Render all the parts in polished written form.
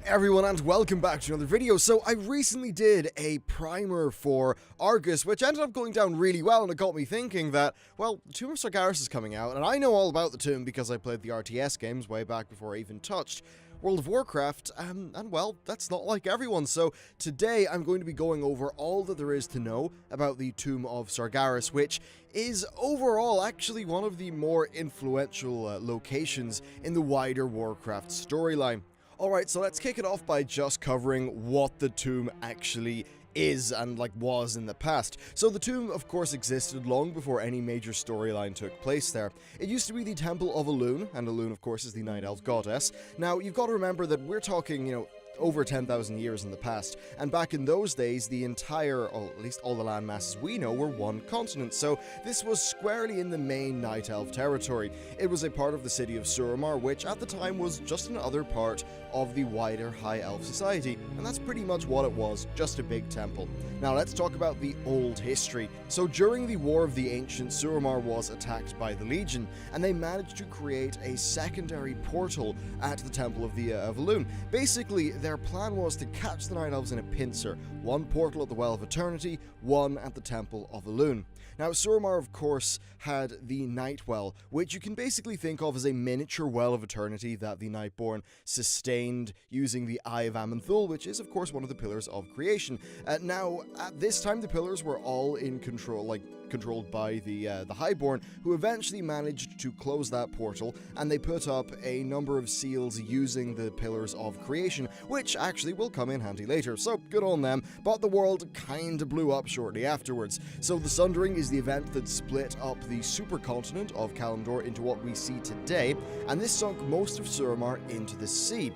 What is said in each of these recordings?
Everyone, and welcome back to another video. So I recently did a primer for Argus, which ended up going down really well, and it got me thinking that, well, Tomb of Sargaras is coming out, and I know all about the tomb because I played the RTS games way back before I even touched World of Warcraft, and well, that's not like everyone. So today I'm going to be going over all that there is to know about the Tomb of Sargaras, which is overall actually one of the more influential locations in the wider Warcraft storyline. Alright, so let's kick it off by just covering what the tomb actually is and was in the past. So the tomb of course existed long before any major storyline took place there. It used to be the Temple of Elune, and Elune of course is the Night Elf goddess. Now you've got to remember that we're talking, over 10,000 years in the past, and back in those days the entire, or at least all the land masses we know, were one continent, so this was squarely in the main Night Elf territory. It was a part of the city of Suramar, which at the time was just another part of the wider High Elf society, and that's pretty much what it was, just a big temple. Now let's talk about the old history. So during the War of the Ancients, Suramar was attacked by the Legion, and they managed to create a secondary portal at the Temple of Elune. Basically, their plan was to catch the Night Elves in a pincer, one portal at the Well of Eternity, one at the Temple of Elune. Now, Suramar, of course, had the Night Well, which you can basically think of as a miniature Well of Eternity that the Nightborn sustained using the Eye of Aman'Thul, which is, of course, one of the pillars of creation. Now, at this time, the pillars were all in control, controlled by the Highborn, who eventually managed to close that portal, and they put up a number of seals using the pillars of creation, which actually will come in handy later, so good on them, but the world kinda blew up shortly afterwards. So the Sundering is the event that split up the supercontinent of Kalimdor into what we see today, and this sunk most of Suramar into the sea.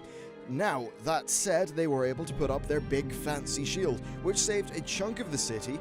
Now, that said, they were able to put up their big fancy shield, which saved a chunk of the city,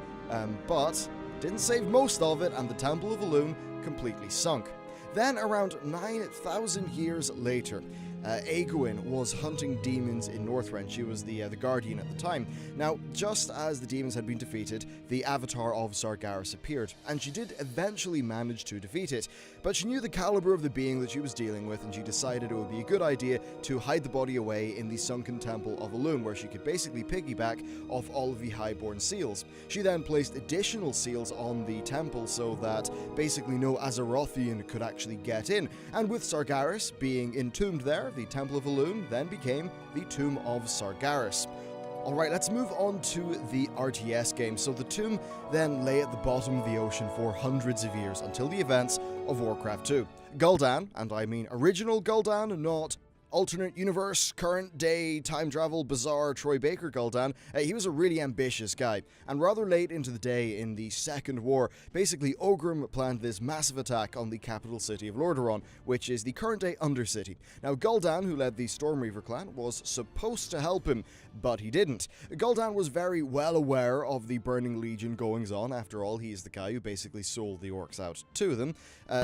but didn't save most of it, and the Temple of Elune completely sunk. Then, around 9,000 years later, Egwene was hunting demons in Northrend. She was the guardian at the time. Now, just as the demons had been defeated, the avatar of Sargeras appeared, and she did eventually manage to defeat it. But she knew the caliber of the being that she was dealing with, and she decided it would be a good idea to hide the body away in the sunken Temple of Elune, where she could basically piggyback off all of the Highborn seals. She then placed additional seals on the temple so that basically no Azerothian could actually get in, and with Sargeras being entombed there, the Temple of Elune then became the Tomb of Sargaras. Alright, let's move on to the RTS game. So the tomb then lay at the bottom of the ocean for hundreds of years until the events of Warcraft 2. Gul'dan, and I mean original Gul'dan, not alternate universe, current day, time travel, bizarre Troy Baker Gul'dan, he was a really ambitious guy, and rather late into the day in the Second War, basically Ogrim planned this massive attack on the capital city of Lordaeron, which is the current day Undercity. Now Gul'dan, who led the Stormreaver clan, was supposed to help him, but he didn't. Gul'dan was very well aware of the Burning Legion goings on. After all, he is the guy who basically sold the orcs out to them.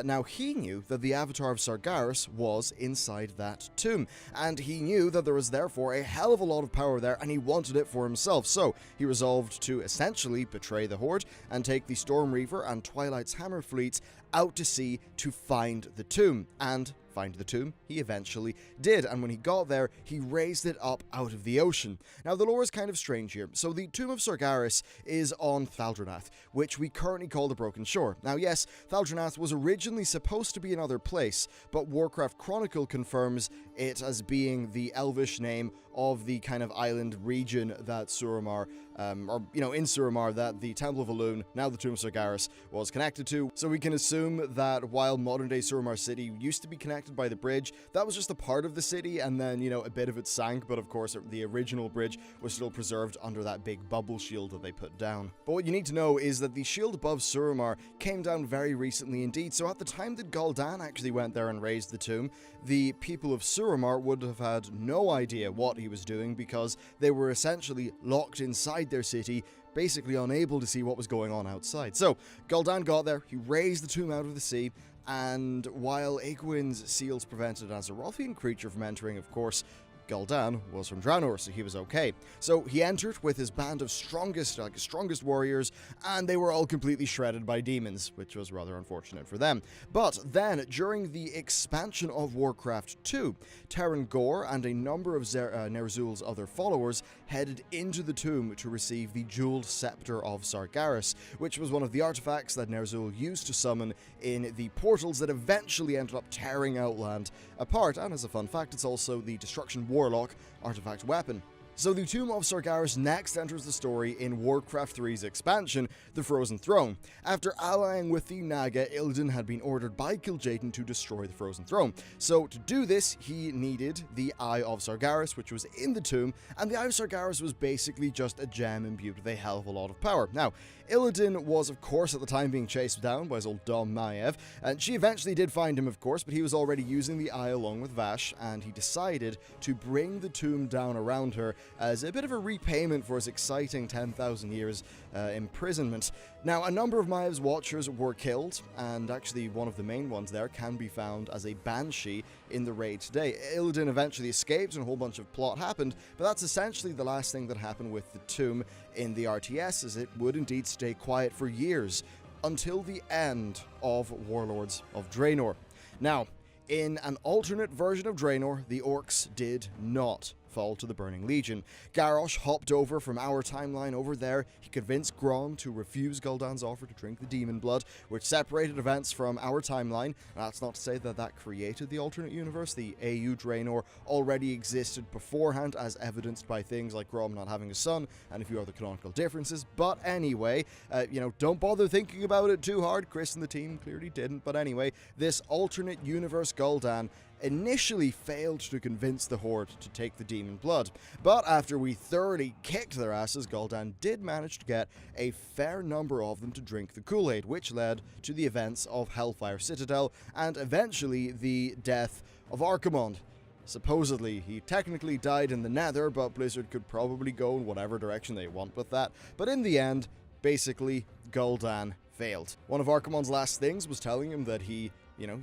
Now he knew that the avatar of Sargeras was inside that tomb, and he knew that there was therefore a hell of a lot of power there, and he wanted it for himself, so he resolved to essentially betray the Horde and take the Stormreaver and Twilight's Hammer fleets out to sea to find the tomb, and find the tomb he eventually did, and when he got there, he raised it up out of the ocean. Now the lore is kind of strange here. So the Tomb of Sargaras is on Thaldranath, which we currently call the Broken Shore. Now yes, Thaldranath was originally supposed to be another place, but Warcraft Chronicle confirms it as being the Elvish name of the kind of island region that Suramar, in Suramar, that the Temple of Elune, now the Tomb of Sargaras, was connected to. So we can assume that while modern-day Suramar City used to be connected by the bridge, that was just a part of the city, and then, a bit of it sank, but of course the original bridge was still preserved under that big bubble shield that they put down. But what you need to know is that the shield above Suramar came down very recently indeed, so at the time that Gul'dan actually went there and raised the tomb, the people of Suramar would have had no idea what he was doing, because they were essentially locked inside their city, basically unable to see what was going on outside. So Gul'dan got there, he raised the tomb out of the sea, and while Egwene's seals prevented an Azerothian creature from entering, of course, Gul'dan was from Draenor, so he was okay. So he entered with his band of strongest warriors, and they were all completely shredded by demons, which was rather unfortunate for them. But then, during the expansion of Warcraft 2, Terran Gore and a number of Ner'zhul's other followers headed into the tomb to receive the jeweled scepter of Sargeras, which was one of the artifacts that Ner'zhul used to summon in the portals that eventually ended up tearing Outland apart, and as a fun fact, it's also the Destruction Warlock artifact weapon. So the Tomb of Sargaras next enters the story in Warcraft 3's expansion, The Frozen Throne. After allying with the Naga, Illidan had been ordered by Kil'jaeden to destroy the Frozen Throne. So to do this, he needed the Eye of Sargeras, which was in the tomb, and the Eye of Sargeras was basically just a gem imbued with a hell of a lot of power. Now, Illidan was, of course, at the time being chased down by his old Dom Maiev, and she eventually did find him, of course, but he was already using the Eye along with Vash, and he decided to bring the tomb down around her as a bit of a repayment for his exciting 10,000 years imprisonment. Now, a number of Maiev's Watchers were killed, and actually one of the main ones there can be found as a Banshee in the raid today. Illidan eventually escaped and a whole bunch of plot happened, but that's essentially the last thing that happened with the tomb in the RTS, as it would indeed stay quiet for years, until the end of Warlords of Draenor. Now, in an alternate version of Draenor, the Orcs did not fall to the Burning Legion. Garrosh hopped over from our timeline over there. He convinced Grom to refuse Gul'dan's offer to drink the demon blood, which separated events from our timeline. And that's not to say that that created the alternate universe. The AU Draenor already existed beforehand, as evidenced by things like Grom not having a son and a few other canonical differences. But anyway, don't bother thinking about it too hard. Chris and the team clearly didn't. But anyway, this alternate universe Gul'dan initially failed to convince the Horde to take the demon blood, but after we thoroughly kicked their asses, Gul'dan did manage to get a fair number of them to drink the Kool-Aid, which led to the events of Hellfire Citadel and eventually the death of Archimonde. Supposedly, he technically died in the Nether, but Blizzard could probably go in whatever direction they want with that. But in the end, basically, Gul'dan failed. One of Archimonde's last things was telling him that he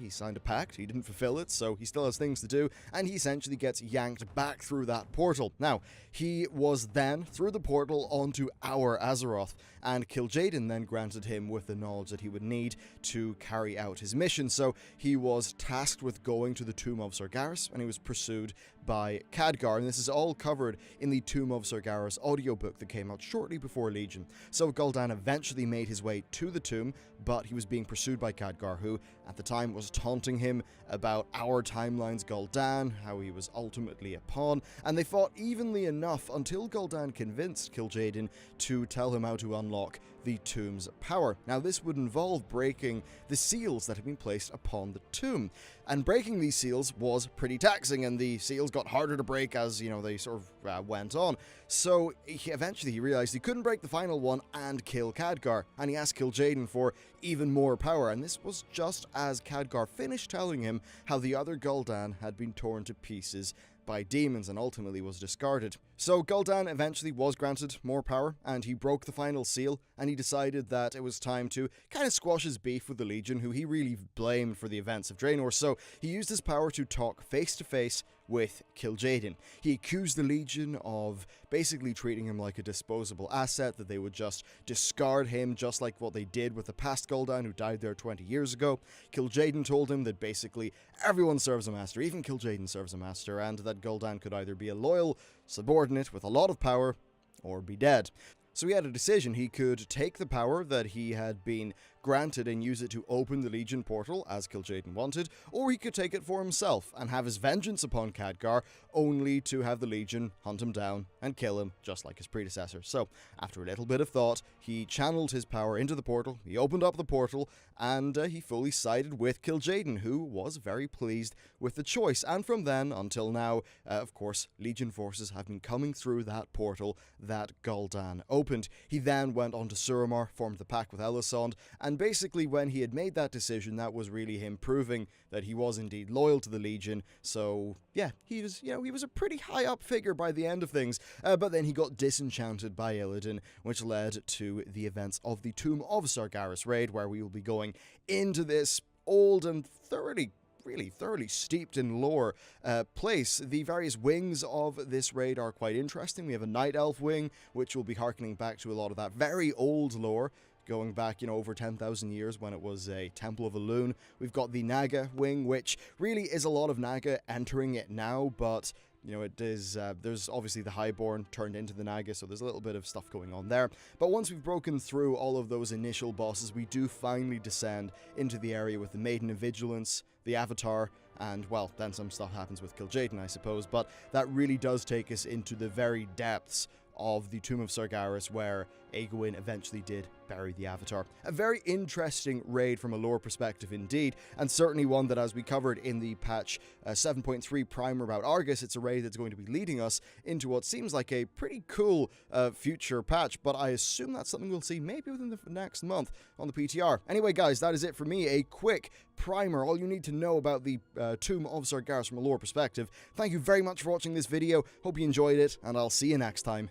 signed a pact, he didn't fulfill it, so he still has things to do, and he essentially gets yanked back through that portal. Now, he was then through the portal onto our Azeroth, and Kil'jaeden then granted him with the knowledge that he would need to carry out his mission. So he was tasked with going to the Tomb of Sargaras, and he was pursued by Khadgar, and this is all covered in the Tomb of Sargaras audiobook that came out shortly before Legion. So Gul'dan eventually made his way to the tomb, but he was being pursued by Khadgar, who at the time was taunting him about our timeline's Gul'dan, how he was ultimately a pawn, and they fought evenly enough until Gul'dan convinced Kil'jaeden to tell him how to unlock the tomb's power. Now, this would involve breaking the seals that had been placed upon the tomb, and breaking these seals was pretty taxing, and the seals got harder to break as, they sort of went on. So eventually he realized he couldn't break the final one and kill Khadgar, and he asked Kil'jaeden for even more power, and this was just as Khadgar finished telling him how the other Gul'dan had been torn to pieces by demons and ultimately was discarded. So Gul'dan eventually was granted more power, and he broke the final seal, and he decided that it was time to kind of squash his beef with the Legion, who he really blamed for the events of Draenor. So he used his power to talk face to face with Kil'jaeden. He accused the Legion of basically treating him like a disposable asset, that they would just discard him just like what they did with the past Gul'dan who died there 20 years ago. Kil'jaeden told him that basically everyone serves a master, even Kil'jaeden serves a master, and that Gul'dan could either be a loyal subordinate with a lot of power or be dead. So he had a decision. He could take the power that he had been granted and use it to open the Legion portal, as Kil'jaeden wanted, or he could take it for himself and have his vengeance upon Khadgar, only to have the Legion hunt him down and kill him, just like his predecessor. So, after a little bit of thought, he channeled his power into the portal, he opened up the portal, and he fully sided with Kil'jaeden, who was very pleased with the choice. And from then until now, of course, Legion forces have been coming through that portal that Gul'dan opened. He then went on to Suramar, formed the pact with Elisond, and basically when he had made that decision, that was really him proving that he was indeed loyal to the Legion. So yeah, he was a pretty high up figure by the end of things, but then he got disenchanted by Illidan, which led to the events of the Tomb of Sargaras raid, where we will be going into this old and thoroughly really thoroughly steeped in lore place. The various wings of this raid are quite interesting. We have a Night Elf wing, which will be harkening back to a lot of that very old lore, going back, over 10,000 years when it was a Temple of Elune. We've got the Naga wing, which really is a lot of Naga entering it now, but it is, there's obviously the Highborn turned into the Naga, so there's a little bit of stuff going on there. But once we've broken through all of those initial bosses, we do finally descend into the area with the Maiden of Vigilance, the Avatar, and, well, then some stuff happens with Kil'jaeden, I suppose, but that really does take us into the very depths of the Tomb of Sargaras, where Egwene eventually did bury the Avatar. A very interesting raid from a lore perspective indeed, and certainly one that, as we covered in the patch 7.3 primer about Argus, it's a raid that's going to be leading us into what seems like a pretty cool future patch, but I assume that's something we'll see maybe within the next month on the PTR. Anyway, guys, that is it for me. A quick primer, all you need to know about the Tomb of Sargaras from a lore perspective. Thank you very much for watching this video. Hope you enjoyed it, and I'll see you next time.